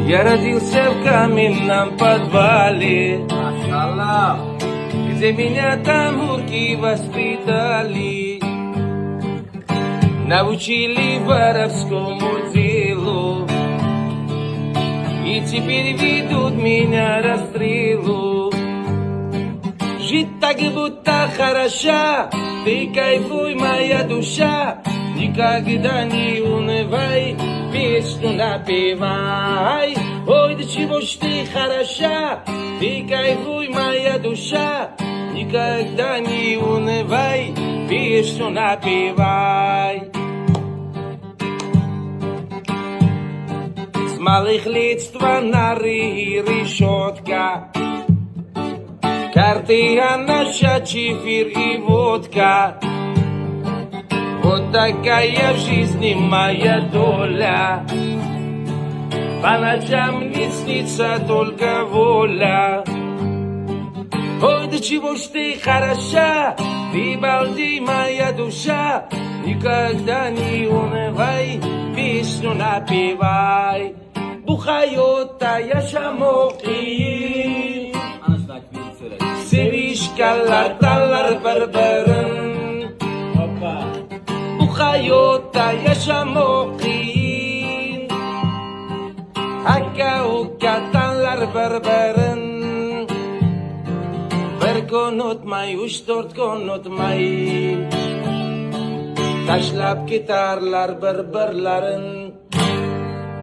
Я родился в каменном подвале, где меня там урки воспитали, научили воровскому делу, и теперь ведут меня расстрелу. Жить так будто хороша, ты кайфуй, моя душа, никогда не унывай, песню напевай. Ой, до чего ж ты хороша, ты кайфуй, моя душа, никогда не унывай, песню напевай. С малых лет ствонары и решетка, карты, анаша, чефир и водка. Вот такая в жизни моя доля. По ночам мне снится только воля. Ой, до чего ж ты хороша, ты балди, моя душа, никогда не унывай, песню напевай. Бухает yaşamoqi, sevişkanlar dallar bir-birin. Bu hayotda yaşamoqi, hakka ukka tanlar bir-birin. Bir kun o'tmay, 3-4 kun o'tmay, tashlab ketarlar bir-birlarin.